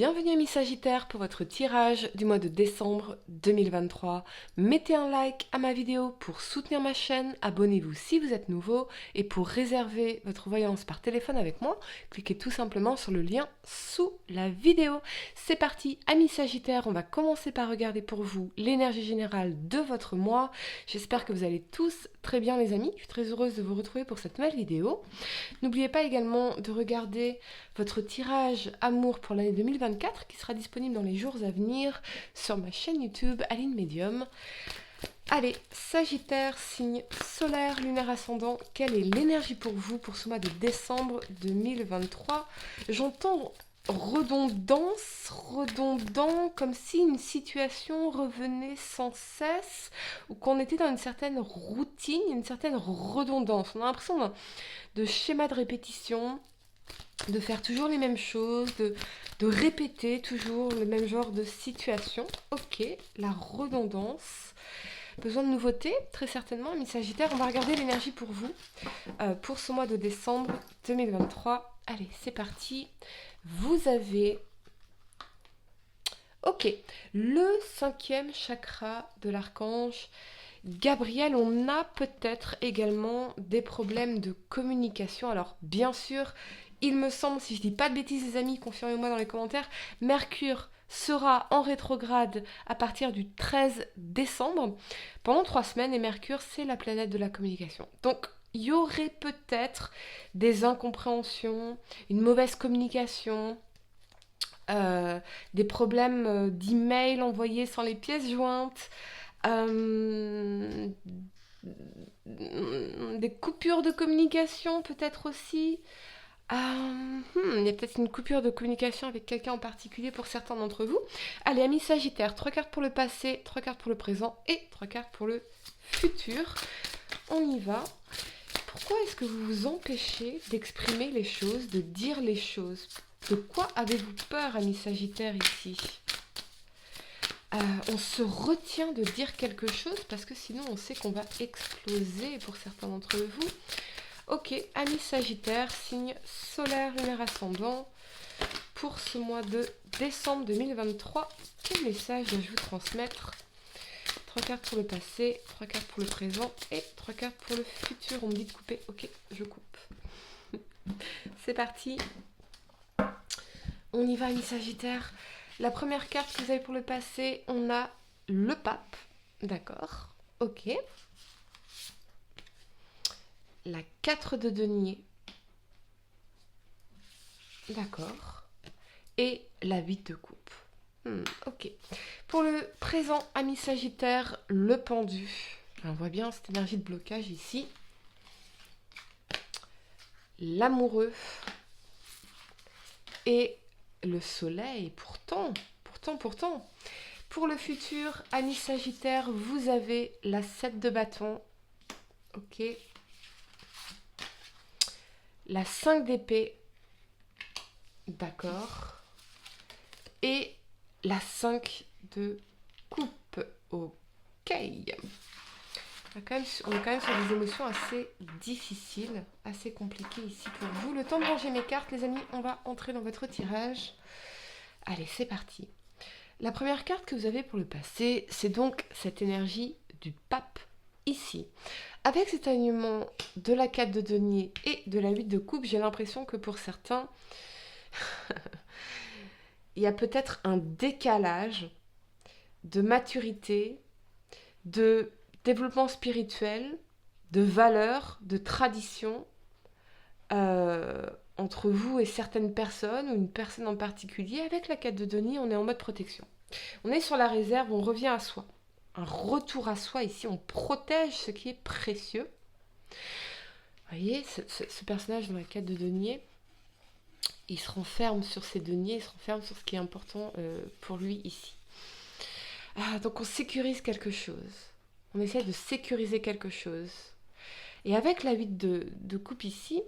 Bienvenue amis Sagittaires pour votre tirage du mois de décembre 2023. Mettez un like à ma vidéo pour soutenir ma chaîne, abonnez-vous si vous êtes nouveau et pour réserver votre voyance par téléphone avec moi, cliquez tout simplement sur le lien sous la vidéo. C'est parti amis Sagittaires, on va commencer par regarder pour vous l'énergie générale de votre mois. J'espère que vous allez tous très bien les amis, je suis très heureuse de vous retrouver pour cette nouvelle vidéo. N'oubliez pas également de regarder votre tirage amour pour l'année 2024 qui sera disponible dans les jours à venir sur ma chaîne YouTube Aline Medium. Allez, Sagittaire, signe solaire, lunaire ascendant, quelle est l'énergie pour vous pour ce mois de décembre 2023? J'entends redondant, comme si une situation revenait sans cesse ou qu'on était dans une certaine routine, une certaine redondance. On a l'impression de schéma de répétition, de faire toujours les mêmes choses, de répéter toujours le même genre de situation. Ok, la redondance. Besoin de nouveautés, très certainement. Mais Sagittaire, on va regarder l'énergie pour vous, pour ce mois de décembre 2023. Allez, c'est parti. Vous avez... Ok, le 5e chakra de l'archange Gabriel. On a peut-être également des problèmes de communication. Alors, bien sûr, il me semble, si je dis pas de bêtises les amis, confirmez-moi dans les commentaires, Mercure sera en rétrograde à partir du 13 décembre pendant 3 semaines et Mercure c'est la planète de la communication. Donc il y aurait peut-être des incompréhensions, une mauvaise communication, des problèmes d'email envoyés sans les pièces jointes, des coupures de communication peut-être aussi. Il y a peut-être une coupure de communication avec quelqu'un en particulier pour certains d'entre vous. Allez, amis Sagittaire, 3 cartes pour le passé, 3 cartes pour le présent et 3 cartes pour le futur. On y va. Pourquoi est-ce que vous vous empêchez d'exprimer les choses, de dire les choses? De quoi avez-vous peur, amis Sagittaire, ici? On se retient de dire quelque chose parce que sinon on sait qu'on va exploser pour certains d'entre vous. Ok, amis Sagittaire, signe solaire, lunaire ascendant, pour ce mois de décembre 2023, quel message dois-je vous transmettre? 3 cartes pour le passé, 3 cartes pour le présent et 3 cartes pour le futur. On me dit de couper, ok, je coupe. C'est parti. On y va, amis Sagittaire. La première carte que vous avez pour le passé, on a le pape, d'accord, ok. La 4 de denier, d'accord, et la 8 de coupe. Ok. Pour le présent, ami Sagittaire, le pendu. On voit bien cette énergie de blocage ici. L'amoureux et le soleil. Pourtant. Pour le futur, ami Sagittaire, vous avez la 7 de bâton. Ok. La 5 d'épée. D'accord. Et la 5 de coupe. Ok. On est quand même sur des émotions assez difficiles, assez compliquées ici pour vous. Le temps de ranger mes cartes, les amis, on va entrer dans votre tirage. Allez, c'est parti. La première carte que vous avez pour le passé, c'est donc cette énergie du pape ici. Avec cet alignement de la 4 de denier et de la 8 de coupe, j'ai l'impression que pour certains, il y a peut-être un décalage de maturité, de développement spirituel, de valeurs, de tradition entre vous et certaines personnes, ou une personne en particulier. Avec la 4 de denier, on est en mode protection. On est sur la réserve, on revient à soi. Un retour à soi ici, on protège ce qui est précieux. Vous voyez, ce personnage dans la 4 de denier, il se renferme sur ses deniers, il se renferme sur ce qui est important pour lui ici. Donc on sécurise quelque chose. On essaie de sécuriser quelque chose. Et avec la 8 de coupe ici,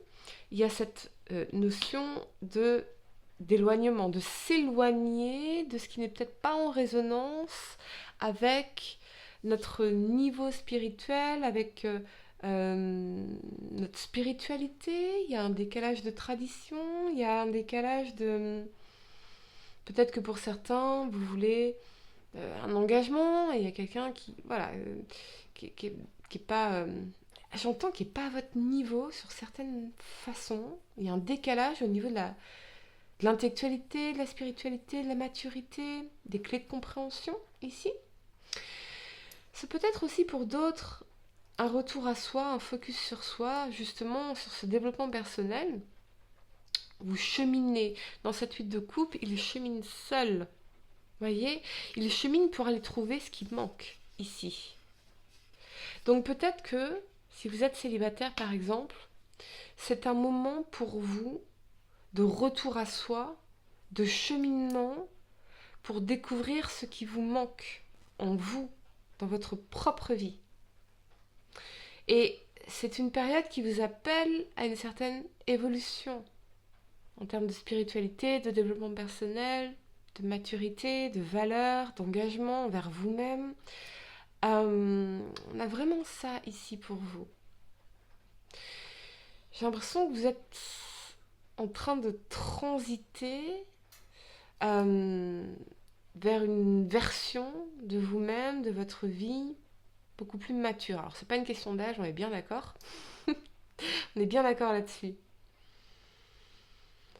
il y a cette notion d'éloignement, de s'éloigner de ce qui n'est peut-être pas en résonance avec notre niveau spirituel, avec notre spiritualité. Il y a un décalage de tradition, il y a un décalage Peut-être que pour certains, vous voulez un engagement et il y a quelqu'un qui, voilà, qui est pas... j'entends qu'il n'est pas à votre niveau sur certaines façons. Il y a un décalage au niveau de l'intellectualité, de la spiritualité, de la maturité, des clés de compréhension ici. C'est peut-être aussi pour d'autres un retour à soi, un focus sur soi, justement sur ce développement personnel. Vous cheminez dans cette huile de coupe, il chemine seul. Voyez, il chemine pour aller trouver ce qui manque ici. Donc peut-être que si vous êtes célibataire par exemple, c'est un moment pour vous de retour à soi, de cheminement pour découvrir ce qui vous manque en vous, dans votre propre vie. Et c'est une période qui vous appelle à une certaine évolution en termes de spiritualité, de développement personnel, de maturité, de valeur, d'engagement envers vous-même. On a vraiment ça ici pour vous. J'ai l'impression que vous êtes en train de transiter vers une version de vous-même, de votre vie, beaucoup plus mature. Alors, c'est pas une question d'âge, on est bien d'accord. On est bien d'accord là-dessus.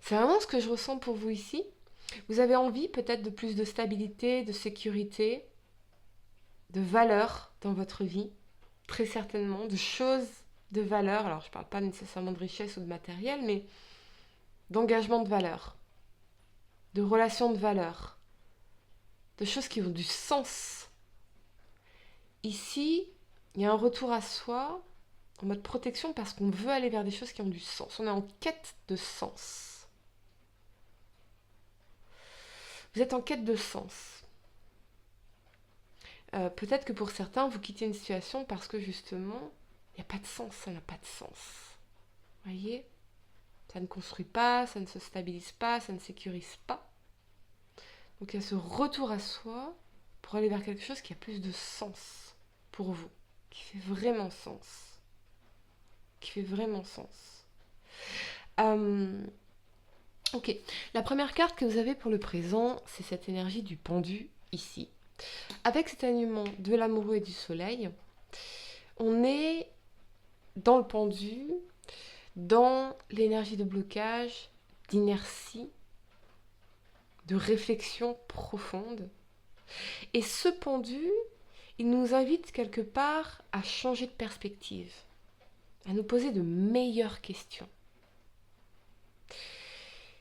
C'est vraiment ce que je ressens pour vous ici. Vous avez envie peut-être de plus de stabilité, de sécurité, de valeur dans votre vie, très certainement, de choses de valeur. Alors, je ne parle pas nécessairement de richesse ou de matériel, mais d'engagement de valeur, de relations de valeur, de choses qui ont du sens. Ici, il y a un retour à soi en mode protection parce qu'on veut aller vers des choses qui ont du sens. On est en quête de sens. Vous êtes en quête de sens. Peut-être que pour certains, vous quittez une situation parce que justement, il n'y a pas de sens, ça n'a pas de sens. Voyez ? Ça ne construit pas, ça ne se stabilise pas, ça ne sécurise pas. Donc il y a ce retour à soi pour aller vers quelque chose qui a plus de sens pour vous, qui fait vraiment sens. Qui fait vraiment sens. Ok, la première carte que vous avez pour le présent, c'est cette énergie du pendu ici. Avec cet alignement de l'amoureux et du soleil, on est dans le pendu, dans l'énergie de blocage, d'inertie, de réflexion profonde. Et ce pendu, il nous invite quelque part à changer de perspective, à nous poser de meilleures questions.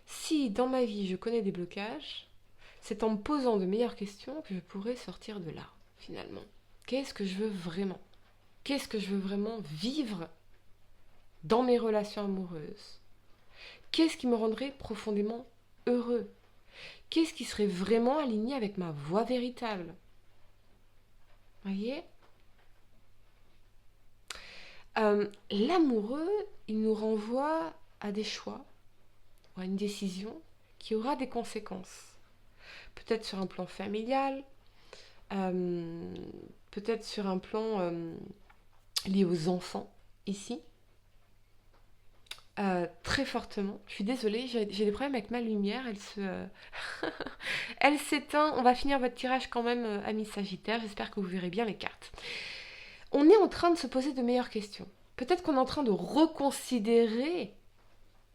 Si dans ma vie je connais des blocages, c'est en me posant de meilleures questions que je pourrai sortir de là, finalement. Qu'est-ce que je veux vraiment ? Qu'est-ce que je veux vraiment vivre dans mes relations amoureuses ? Qu'est-ce qui me rendrait profondément heureux ? Qu'est-ce qui serait vraiment aligné avec ma voie véritable ? Voyez ? L'amoureux, il nous renvoie à des choix, ou à une décision qui aura des conséquences. Peut-être sur un plan familial, peut-être sur un plan lié aux enfants, ici. Très fortement. Je suis désolée, j'ai des problèmes avec ma lumière, elle s'éteint. On va finir votre tirage quand même, amis Sagittaire, j'espère que vous verrez bien les cartes. On est en train de se poser de meilleures questions. Peut-être qu'on est en train de reconsidérer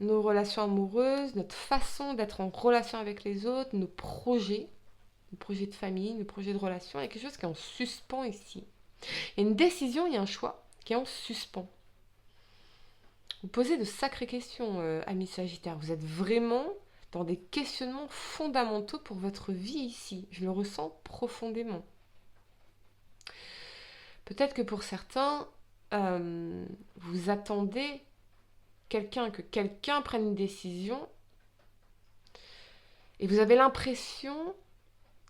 nos relations amoureuses, notre façon d'être en relation avec les autres, nos projets de famille, nos projets de relation. Il y a quelque chose qui est en suspens ici. Il y a une décision, il y a un choix qui est en suspens. Vous posez de sacrées questions, amis Sagittaires. Vous êtes vraiment dans des questionnements fondamentaux pour votre vie ici. Je le ressens profondément. Peut-être que pour certains, vous attendez que quelqu'un prenne une décision et vous avez l'impression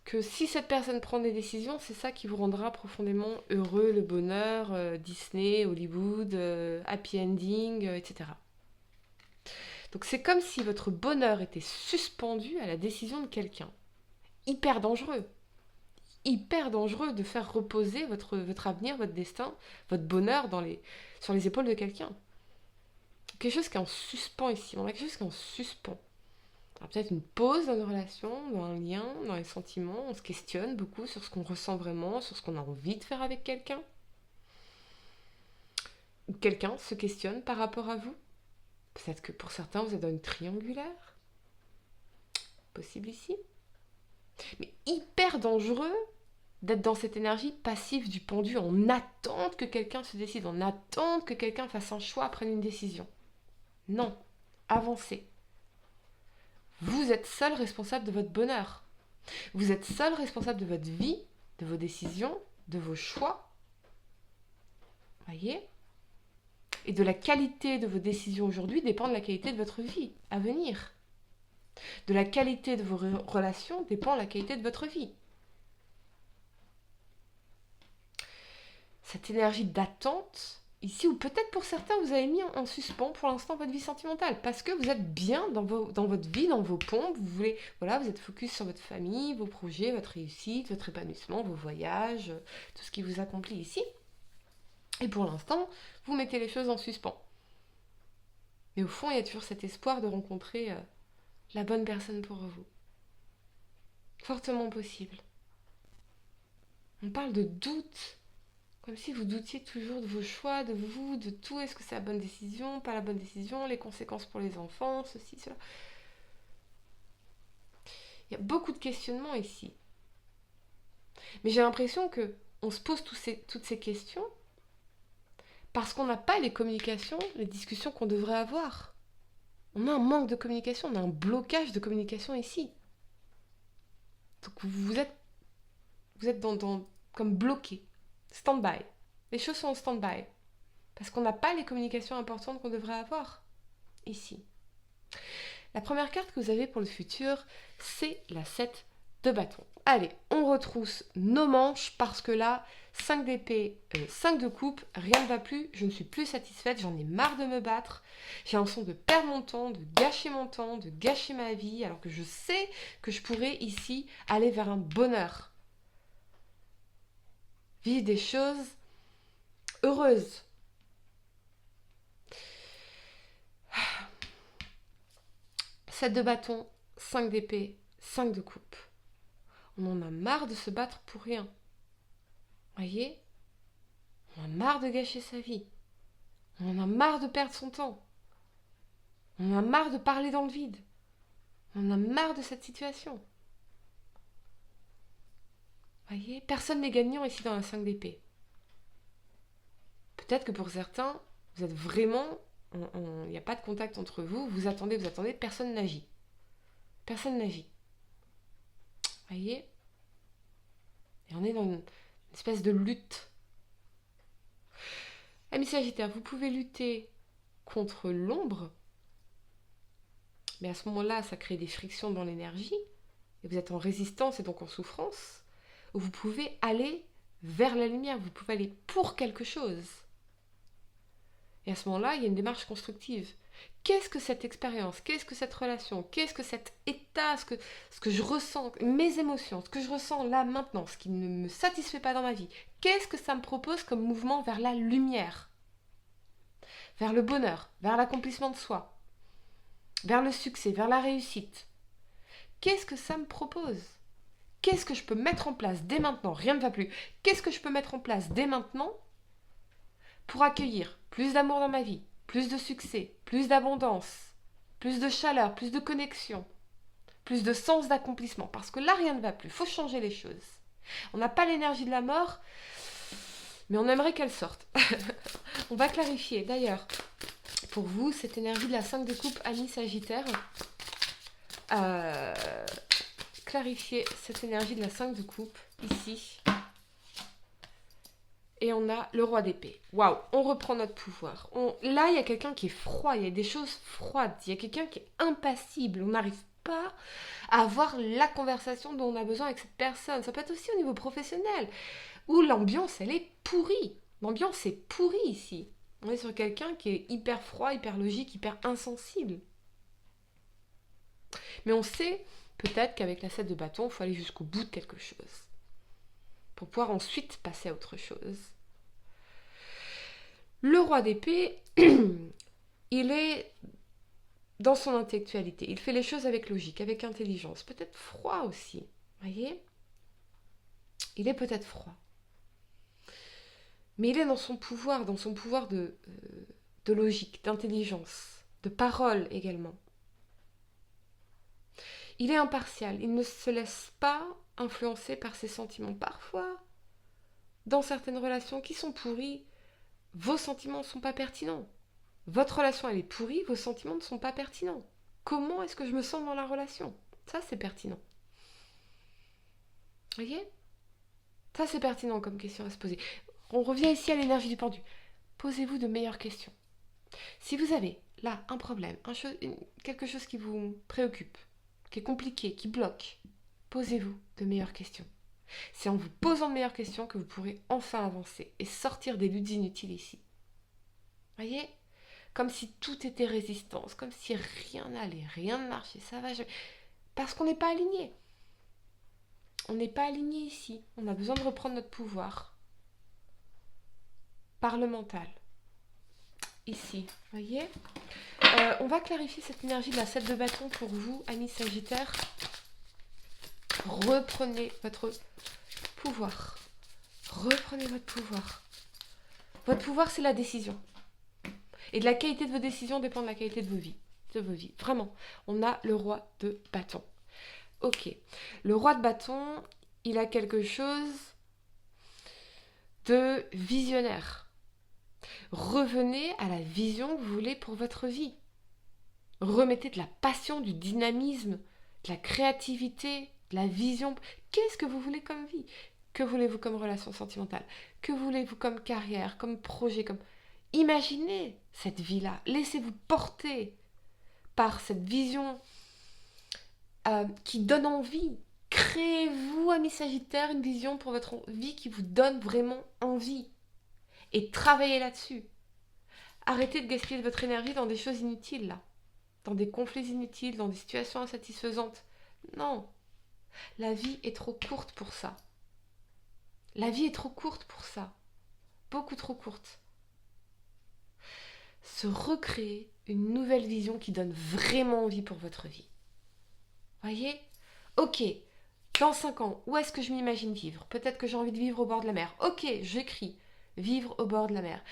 que si cette personne prend des décisions, c'est ça qui vous rendra profondément heureux, le bonheur, Disney, Hollywood, happy ending, etc. Donc c'est comme si votre bonheur était suspendu à la décision de quelqu'un. Hyper dangereux. Hyper dangereux de faire reposer votre avenir, votre destin, votre bonheur sur les épaules de quelqu'un. Quelque chose qui est en suspens ici. On a quelque chose qui est en suspens. Alors, peut-être une pause dans une relation, dans un lien, dans les sentiments. On se questionne beaucoup sur ce qu'on ressent vraiment, sur ce qu'on a envie de faire avec quelqu'un. Ou quelqu'un se questionne par rapport à vous. Peut-être que pour certains, vous êtes dans une triangulaire. Possible ici. Mais hyper dangereux d'être dans cette énergie passive du pendu en attente que quelqu'un se décide, en attente que quelqu'un fasse un choix, prenne une décision. Non, avancez. Vous êtes seul responsable de votre bonheur. Vous êtes seul responsable de votre vie, de vos décisions, de vos choix. Voyez ? Et de la qualité de vos décisions aujourd'hui dépend de la qualité de votre vie à venir. De la qualité de vos relations dépend la qualité de votre vie. Cette énergie d'attente, ici, ou peut-être pour certains, vous avez mis en suspens pour l'instant votre vie sentimentale, parce que vous êtes bien dans votre vie, dans vos pompes, vous voulez, voilà, vous êtes focus sur votre famille, vos projets, votre réussite, votre épanouissement, vos voyages, tout ce qui vous accomplit ici. Et pour l'instant, vous mettez les choses en suspens. Mais au fond, il y a toujours cet espoir de rencontrer la bonne personne pour vous. Fortement possible. On parle de doute. Comme si vous doutiez toujours de vos choix, de vous, de tout. Est-ce que c'est la bonne décision, pas la bonne décision, les conséquences pour les enfants, ceci, cela. Il y a beaucoup de questionnements ici. Mais j'ai l'impression qu'on se pose toutes ces questions parce qu'on n'a pas les communications, les discussions qu'on devrait avoir. On a un manque de communication, on a un blocage de communication ici. Donc vous êtes comme bloqué. Stand-by. Les choses sont en stand-by. Parce qu'on n'a pas les communications importantes qu'on devrait avoir ici. La première carte que vous avez pour le futur, c'est la 7 de bâton. Allez, on retrousse nos manches parce que là, 5 d'épée, 5 de coupe, rien ne va plus, je ne suis plus satisfaite, j'en ai marre de me battre, j'ai l'impression de perdre mon temps, de gâcher ma vie, alors que je sais que je pourrais ici aller vers un bonheur. Vivre des choses heureuses. Sept de bâton, 5 d'épée, 5 de coupe. On en a marre de se battre pour rien. Voyez ? On en a marre de gâcher sa vie. On en a marre de perdre son temps. On en a marre de parler dans le vide. On en a marre de cette situation. Voyez ? Personne n'est gagnant ici dans la 5 d'épée. Peut-être que pour certains, vous êtes vraiment... Il n'y a pas de contact entre vous. Vous attendez, personne n'agit. Personne n'agit. Voyez ? Et on est dans une espèce de lutte. Amis Sagittaires, vous pouvez lutter contre l'ombre, mais à ce moment-là, ça crée des frictions dans l'énergie, et vous êtes en résistance et donc en souffrance, ou vous pouvez aller vers la lumière, vous pouvez aller pour quelque chose. Et à ce moment-là, il y a une démarche constructive. Qu'est-ce que cette expérience? Qu'est-ce que cette relation? Qu'est-ce que cet état? Ce que je ressens, mes émotions, ce que je ressens là maintenant, ce qui ne me satisfait pas dans ma vie. Qu'est-ce que ça me propose comme mouvement vers la lumière? Vers le bonheur, vers l'accomplissement de soi, vers le succès, vers la réussite. Qu'est-ce que ça me propose? Qu'est-ce que je peux mettre en place dès maintenant? Rien ne va plus. Qu'est-ce que je peux mettre en place dès maintenant pour accueillir plus d'amour dans ma vie, plus de succès, plus d'abondance, plus de chaleur, plus de connexion, plus de sens d'accomplissement? Parce que là, rien ne va plus. Il faut changer les choses. On n'a pas l'énergie de la mort, mais on aimerait qu'elle sorte. On va clarifier. D'ailleurs, pour vous, cette énergie de la 5 de coupe, Amis Sagittaire, clarifier cette énergie de la 5 de coupe, ici. Et on a le roi d'épée. Waouh, on reprend notre pouvoir. Là, il y a quelqu'un qui est froid, il y a des choses froides, il y a quelqu'un qui est impassible. On n'arrive pas à avoir la conversation dont on a besoin avec cette personne. Ça peut être aussi au niveau professionnel, où l'ambiance, elle est pourrie. L'ambiance est pourrie ici. On est sur quelqu'un qui est hyper froid, hyper logique, hyper insensible. Mais on sait peut-être qu'avec la 7 de bâton, il faut aller jusqu'au bout de quelque chose pour pouvoir ensuite passer à autre chose. Le roi d'épée, il est dans son intellectualité. Il fait les choses avec logique, avec intelligence. Peut-être froid aussi. Voyez? Il est peut-être froid. Mais il est dans son pouvoir de logique, d'intelligence, de parole également. Il est impartial. Il ne se laisse pas influencer par ses sentiments. Parfois, dans certaines relations qui sont pourries, vos sentiments ne sont pas pertinents. Votre relation, elle est pourrie, vos sentiments ne sont pas pertinents. Comment est-ce que je me sens dans la relation? Ça, c'est pertinent. Vous voyez? Ça, c'est pertinent comme question à se poser. On revient ici à l'énergie du pendu. Posez-vous de meilleures questions. Si vous avez là un problème, quelque chose qui vous préoccupe, qui est compliqué, qui bloque, posez-vous de meilleures questions. C'est en vous posant de meilleures questions que vous pourrez enfin avancer et sortir des luttes inutiles ici. Voyez? Comme si tout était résistance, comme si rien n'allait, rien ne marchait, ça va jamais. Parce qu'on n'est pas aligné. On n'est pas aligné ici. On a besoin de reprendre notre pouvoir parlemental. Ici, voyez? On va clarifier cette énergie de la 7 de bâton pour vous, amis Sagittaires. Reprenez votre pouvoir. Reprenez votre pouvoir. Votre pouvoir, c'est la décision. Et de la qualité de vos décisions dépend de la qualité de vos vies. Vraiment. On a le roi de bâton. Ok. Le roi de bâton, il a quelque chose de visionnaire. Revenez à la vision que vous voulez pour votre vie. Remettez de la passion, du dynamisme, de la créativité, de la vision. Qu'est-ce que vous voulez comme vie? Que voulez-vous comme relation sentimentale? Que voulez-vous comme carrière, comme projet, comme... Imaginez cette vie-là. Laissez-vous porter par cette vision qui donne envie. Créez-vous, amis Sagittaires, une vision pour votre vie qui vous donne vraiment envie. Et travaillez là-dessus. Arrêtez de gaspiller votre énergie dans des choses inutiles, là. Dans des conflits inutiles, dans des situations insatisfaisantes. Non. La vie est trop courte pour ça. La vie est trop courte pour ça. Beaucoup trop courte. Se recréer une nouvelle vision qui donne vraiment envie pour votre vie. Voyez? Ok, dans 5 ans, où est-ce que je m'imagine vivre? Peut-être que j'ai envie de vivre au bord de la mer. Ok, j'écris vivre au bord de la mer.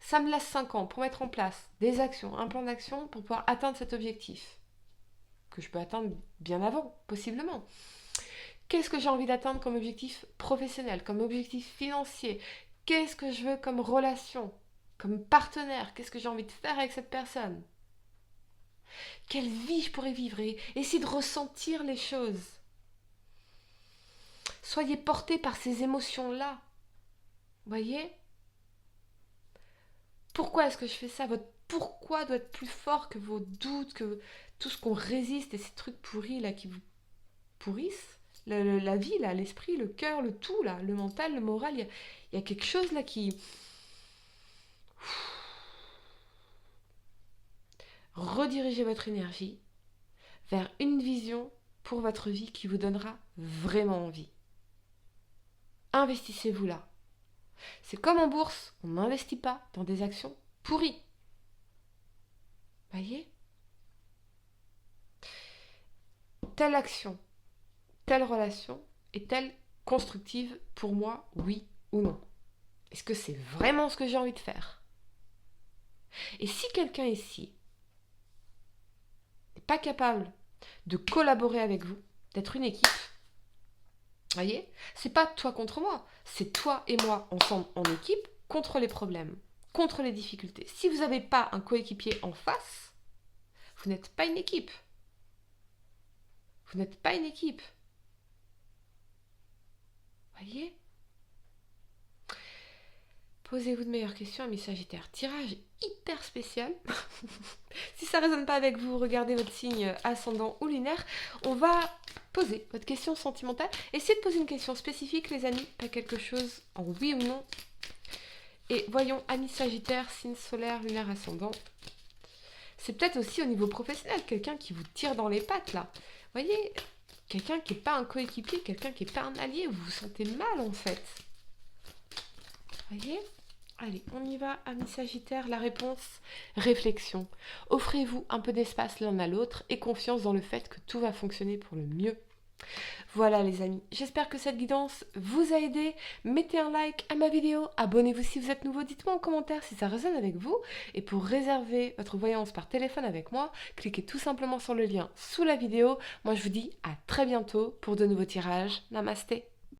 Ça me laisse 5 ans pour mettre en place des actions, un plan d'action pour pouvoir atteindre cet objectif. Que je peux atteindre bien avant, possiblement. Qu'est-ce que j'ai envie d'atteindre comme objectif professionnel, comme objectif financier? Qu'est-ce que je veux comme relation, comme partenaire? Qu'est-ce que j'ai envie de faire avec cette personne? Quelle vie je pourrais vivre et essayer de ressentir les choses. Soyez portés par ces émotions-là. Voyez? Pourquoi est-ce que je fais ça? Votre pourquoi doit être plus fort que vos doutes, que tout ce qu'on résiste et ces trucs pourris là qui vous pourrissent. La vie, là, l'esprit, le cœur, le tout, là, le mental, le moral, il y a quelque chose là qui... Redirigez votre énergie vers une vision pour votre vie qui vous donnera vraiment envie. Investissez-vous là. C'est comme en bourse, on n'investit pas dans des actions pourries. Voyez? Telle action, telle relation est-elle constructive pour moi, oui ou non? Est-ce que c'est vraiment ce que j'ai envie de faire? Et si quelqu'un ici n'est pas capable de collaborer avec vous, d'être une équipe, voyez, c'est pas toi contre moi, c'est toi et moi ensemble en équipe contre les problèmes, contre les difficultés. Si vous n'avez pas un coéquipier en face, vous n'êtes pas une équipe. Vous n'êtes pas une équipe. Voyez? Posez-vous de meilleures questions, amis Sagittaires. Tirage hyper spécial. Si ça ne résonne pas avec vous, regardez votre signe ascendant ou lunaire. On va poser votre question sentimentale. Essayez de poser une question spécifique, les amis, pas quelque chose en oui ou non. Et voyons, amis Sagittaires, signe solaire, lunaire, ascendant. C'est peut-être aussi au niveau professionnel, quelqu'un qui vous tire dans les pattes, là. Voyez, quelqu'un qui n'est pas un coéquipier, quelqu'un qui n'est pas un allié, vous vous sentez mal, en fait. Voyez? Allez, on y va, amis Sagittaires. La réponse, réflexion. Offrez-vous un peu d'espace l'un à l'autre et confiance dans le fait que tout va fonctionner pour le mieux. Voilà les amis, j'espère que cette guidance vous a aidé. Mettez un like à ma vidéo, abonnez-vous si vous êtes nouveau, dites-moi en commentaire si ça résonne avec vous. Et pour réserver votre voyance par téléphone avec moi, cliquez tout simplement sur le lien sous la vidéo. Moi je vous dis à très bientôt pour de nouveaux tirages. Namasté.